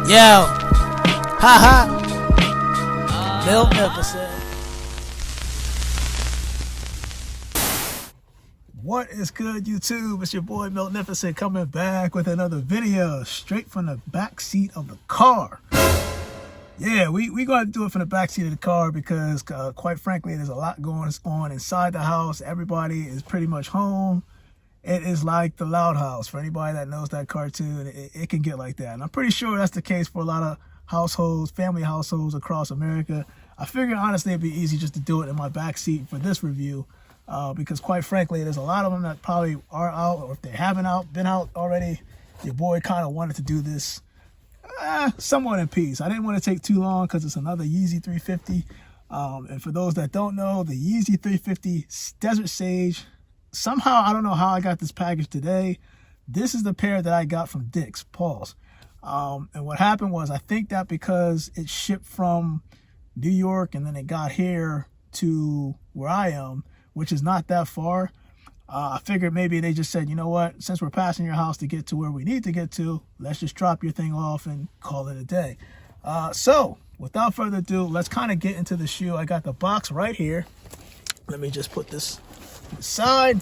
Yo, haha, Magnificent. What is good, YouTube? It's your boy Magnificent coming back with another video straight from the back seat of the car. Yeah, we going to do it from the back seat of the car because quite frankly, there's a lot going on inside the house. Everybody is pretty much home. It is like the Loud House. For anybody that knows that cartoon, it can get like that. And I'm pretty sure that's the case for a lot of households, family households across America. I figured honestly it'd be easy just to do it in my back seat for this review because quite frankly, there's a lot of them that probably are out, or if they haven't been out already, your boy kind of wanted to do this somewhat in peace. I didn't want to take too long because it's another Yeezy 350. And for those that don't know, the Yeezy 350 Desert Sage, somehow, I don't know how I got this package today. This is the pair that I got from Dick's. Pause. And what happened was, I think that because it shipped from New York and then it got here to where I am, which is not that far, I figured maybe they just said, you know what, since we're passing your house to get to where we need to get to, let's just drop your thing off and call it a day. So, without further ado, let's kind of get into the shoe. I got the box right here. Let me just put this aside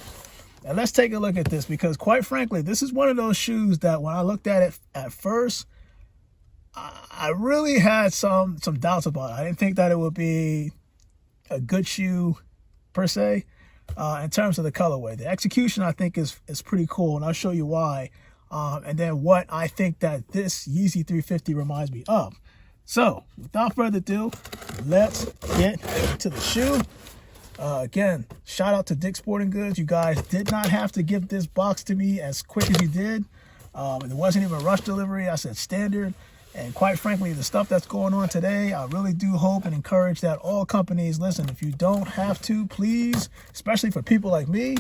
and let's take a look at this, because quite frankly, this is one of those shoes that when I looked at it at first, I really had some doubts about it. I didn't think that it would be a good shoe per se in terms of the colorway. The execution I think is pretty cool, and I'll show you why, and then what I think that this Yeezy 350 reminds me of. So without further ado, let's get to the shoe. Again, shout out to Dick's Sporting Goods. You guys did not have to give this box to me as quick as you did. It wasn't even rush delivery. I said standard. And quite frankly, the stuff that's going on today, I really do hope and encourage that all companies, listen, if you don't have to, please, especially for people like me,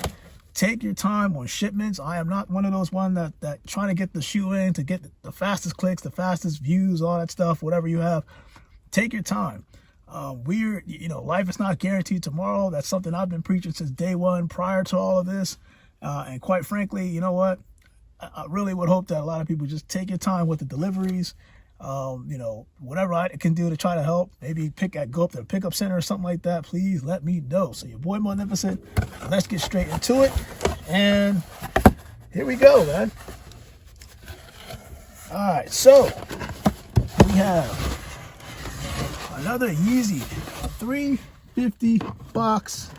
take your time on shipments. I am not one of those that trying to get the shoe in to get the fastest clicks, the fastest views, all that stuff, whatever you have. Take your time. Life is not guaranteed tomorrow. That's something I've been preaching since day one prior to all of this. And quite frankly, you know what? I really would hope that a lot of people just take your time with the deliveries. Whatever I can do to try to help, maybe go up to the pickup center or something like that, please let me know. So your boy Magnificent, let's get straight into it. And here we go, man. All right, so we have another Yeezy 350 box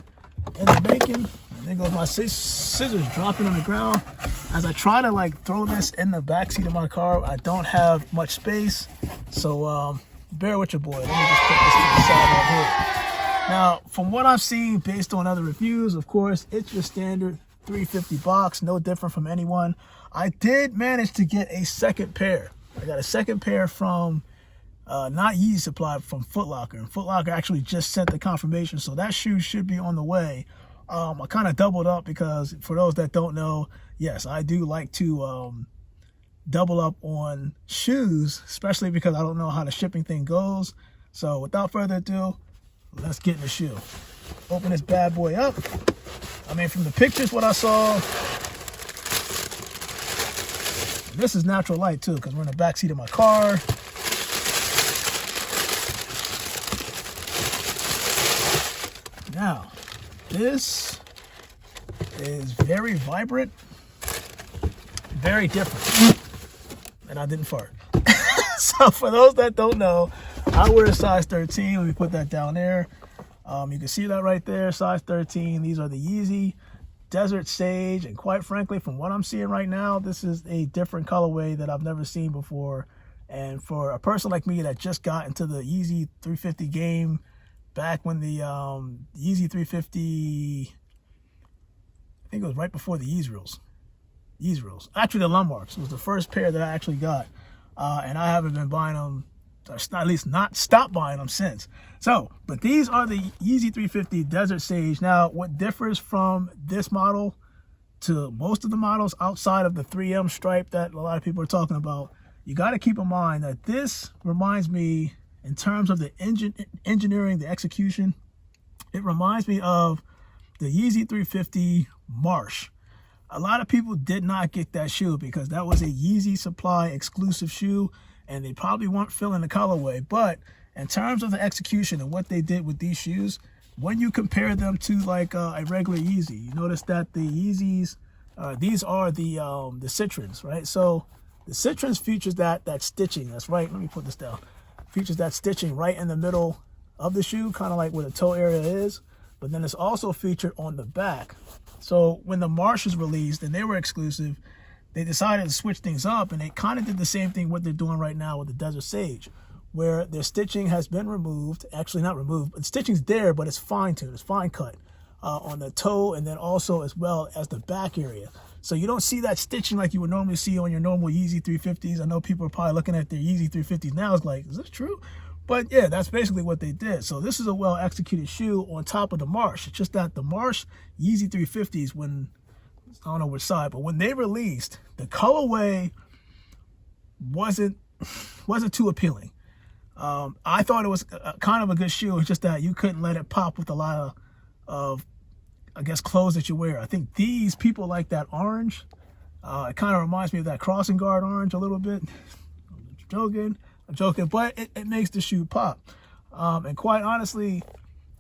in the making. And there goes my scissors dropping on the ground. As I try to throw this in the backseat of my car, I don't have much space. So bear with your boy. Let me just put this to the side right here. Now, from what I've seen based on other reviews, of course, it's your standard 350 box, no different from anyone. I did manage to get a second pair. I got a second pair from not Yeezy Supply, from Foot Locker. And Foot Locker actually just sent the confirmation, so that shoe should be on the way. I kind of doubled up because, for those that don't know, yes, I do like to double up on shoes, especially because I don't know how the shipping thing goes. So without further ado, let's get in the shoe. Open this bad boy up. I mean, from the pictures, what I saw, this is natural light too, because we're in the back seat of my car. Now, this is very vibrant, very different, and I didn't fart. So for those that don't know, I wear a size 13. Let me put that down there. You can see that right there, size 13. These are the Yeezy Desert Sage, and quite frankly, from what I'm seeing right now, this is a different colorway that I've never seen before. And for a person like me that just got into the Yeezy 350 game back when the Yeezy 350, I think it was right before the Yeezy Reels. Actually, the Landmarks was the first pair that I actually got. And I haven't been buying them, or at least not stopped buying them since. So, but these are the Yeezy 350 Desert Sage. Now, what differs from this model to most of the models outside of the 3M stripe that a lot of people are talking about, you got to keep in mind that this reminds me, in terms of the engineering, the execution, it reminds me of the Yeezy 350 Marsh. A lot of people did not get that shoe because that was a Yeezy Supply exclusive shoe. and they probably weren't feeling the colorway. But in terms of the execution and what they did with these shoes, when you compare them to like a regular Yeezy, you notice that the Yeezys, these are the Citrons, right? So the Citrons features that stitching. That's right. Let me put this down. Features that stitching right in the middle of the shoe, kind of like where the toe area is. But then it's also featured on the back. So when the Marsh was released and they were exclusive, they decided to switch things up, and they kind of did the same thing what they're doing right now with the Desert Sage, where their stitching has been removed. Actually, not removed, but stitching's there, but it's fine-tuned, it's fine cut on the toe, and then also as well as the back area. So you don't see that stitching like you would normally see on your normal Yeezy 350s. I know people are probably looking at their Yeezy 350s now. It's like, is this true? But yeah, that's basically what they did. So this is a well-executed shoe on top of the Marsh. It's just that the Marsh Yeezy 350s, when, I don't know which side, but when they released, the colorway wasn't too appealing. I thought it was kind of a good shoe. It's just that you couldn't let it pop with a lot of I guess, clothes that you wear. I think these people like that orange. It kind of reminds me of that crossing guard orange a little bit. I'm joking, but it makes the shoe pop. And quite honestly,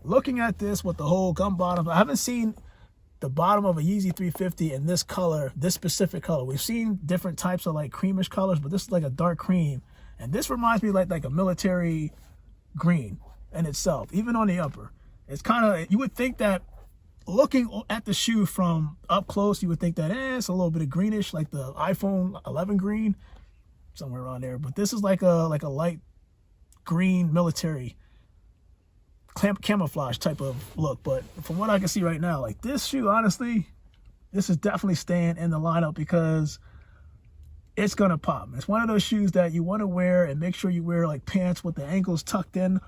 looking at this with the whole gum bottom, I haven't seen the bottom of a Yeezy 350 in this color, this specific color. We've seen different types of like creamish colors, but this is like a dark cream. And this reminds me like a military green in itself, even on the upper. It's kind of, you would think that looking at the shoe from up close, you would think that it's a little bit of greenish, like the iPhone 11 green, somewhere around there. But this is like a light green military camouflage type of look. But from what I can see right now, like this shoe, honestly, this is definitely staying in the lineup because it's gonna pop. It's one of those shoes that you want to wear and make sure you wear like pants with the ankles tucked in,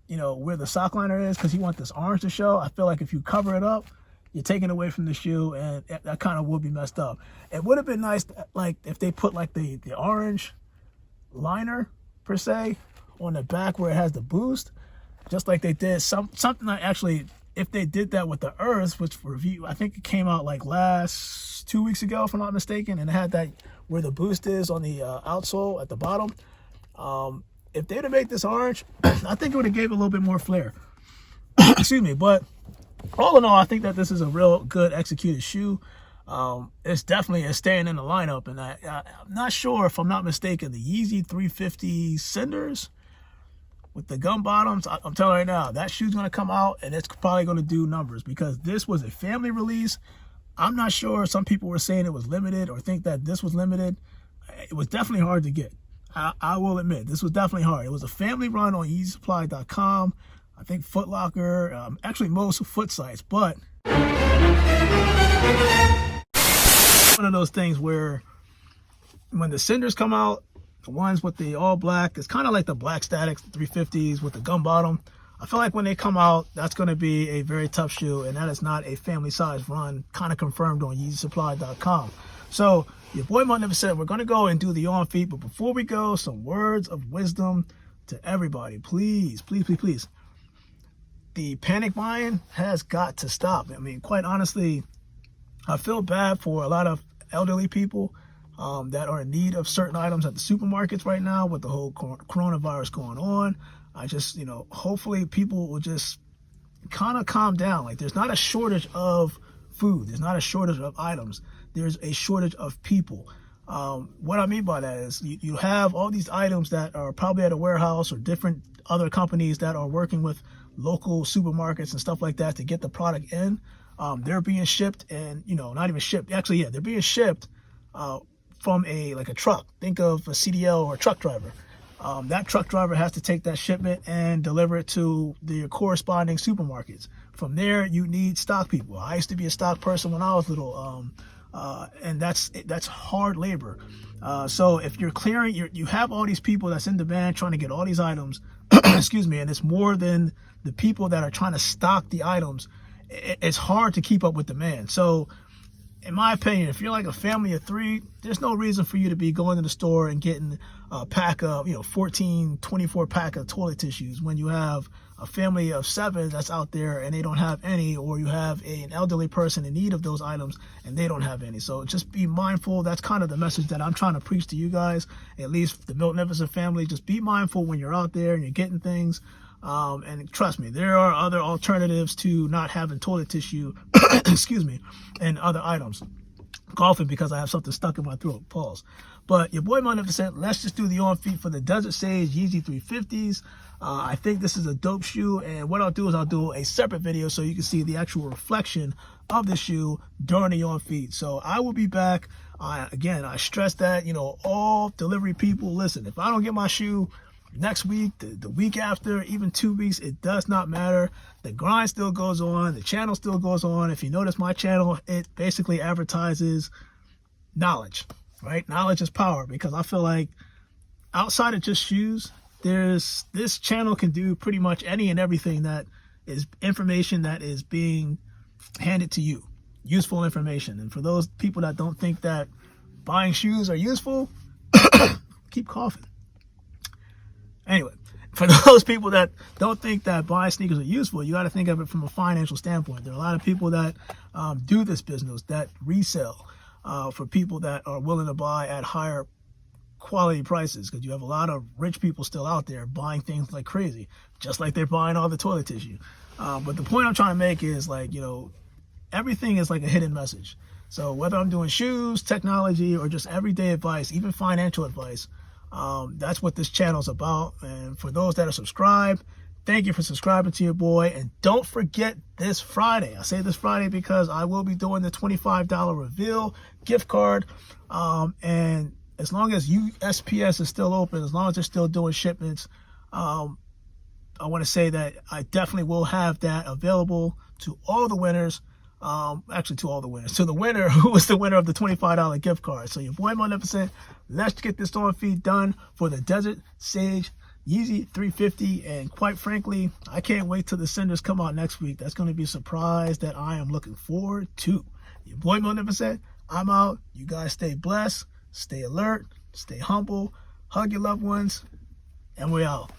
you know, where the sock liner is, because you want this orange to show. I feel like if you cover it up, you're taking away from the shoe, and that kind of would be messed up. It would have been nice, like, if they put like the orange liner per se on the back where it has the boost, just like they did something like, actually, if they did that with the Earth, which review, I think it came out like 2 weeks ago, if I'm not mistaken, and it had that where the boost is on the outsole at the bottom. If they'd have made this orange, I think it would have gave it a little bit more flair. Excuse me. But all in all, I think that this is a real good executed shoe. It's definitely staying in the lineup. And I'm not sure, if I'm not mistaken, the Yeezy 350 Cinders with the gum bottoms, I'm telling you right now, that shoe's going to come out and it's probably going to do numbers, because this was a family release. I'm not sure. Some people were saying it was limited or think that this was limited. It was definitely hard to get. I will admit, this was definitely hard. It was a family run on YeezySupply.com. I think Foot Locker, actually most foot sites, but one of those things where when the Cinders come out, the ones with the all black, it's kind of like the Black Statics, the 350s with the gum bottom. I feel like when they come out, that's going to be a very tough shoe, and that is not a family size run, kind of confirmed on YeezySupply.com. So your boy Mount Never said we're going to go and do the on feet, but before we go, some words of wisdom to everybody. Please, please, please, please. The panic buying has got to stop. I mean, quite honestly, I feel bad for a lot of elderly people that are in need of certain items at the supermarkets right now with the whole coronavirus going on. I just, you know, hopefully people will just kind of calm down. Like, there's not a shortage of food. There's not a shortage of items. There's a shortage of people. What I mean by that is you have all these items that are probably at a warehouse or different other companies that are working with local supermarkets and stuff like that to get the product in. They're being shipped, and, you know, not even shipped. Actually, yeah, they're being shipped from a truck. Think of a CDL or a truck driver. That truck driver has to take that shipment and deliver it to the corresponding supermarkets. From there, you need stock people. I used to be a stock person when I was little, and that's hard labor. So if you're clearing, you have all these people that's in demand trying to get all these items, excuse me, and it's more than the people that are trying to stock the items. It's hard to keep up with demand. So in my opinion, if you're like a family of 3, there's no reason for you to be going to the store and getting a pack of, 14, 24 pack of toilet tissues when you have a family of 7 that's out there and they don't have any, or you have an elderly person in need of those items and they don't have any. So just be mindful. That's kind of the message that I'm trying to preach to you guys, at least the Milton family. Just be mindful when you're out there and you're getting things. And trust me, there are other alternatives to not having toilet tissue, excuse me, and other items. I'm coughing because I have something stuck in my throat. Pause. But your boy Magnificent, let's just do the on feet for the Desert Sage Yeezy 350s. I think this is a dope shoe, and what I'll do is I'll do a separate video so you can see the actual reflection of the shoe during the on feet. So I will be back. Again, I stress that, all delivery people, listen, if I don't get my shoe next week, the week after, even 2 weeks, it does not matter. The grind still goes on. The channel still goes on. If you notice my channel, it basically advertises knowledge, right? Knowledge is power, because I feel like outside of just shoes, this channel can do pretty much any and everything that is information that is being handed to you, useful information. And for those people that don't think that buying shoes are useful, keep coughing. Anyway, for those people that don't think that buying sneakers are useful, you got to think of it from a financial standpoint. There are a lot of people that do this business, that resell for people that are willing to buy at higher quality prices, because you have a lot of rich people still out there buying things like crazy, just like they're buying all the toilet tissue. But the point I'm trying to make is, like, everything is like a hidden message. So whether I'm doing shoes, technology, or just everyday advice, even financial advice, that's what this channel is about. And for those that are subscribed, thank you for subscribing to your boy. And don't forget this Friday. I say this Friday because I will be doing the $25 reveal gift card. And as long as USPS is still open, as long as they're still doing shipments, I want to say that I definitely will have that available to all the winners. Actually, to all the winners. To the winner who was the winner of the $25 gift card. So your boy Magnificent, let's get this on feed done for the Desert Sage Yeezy 350. And quite frankly, I can't wait till the senders come out next week. That's going to be a surprise that I am looking forward to. Your boy Magnificent, I'm out. You guys stay blessed, stay alert, stay humble, hug your loved ones, and we're out.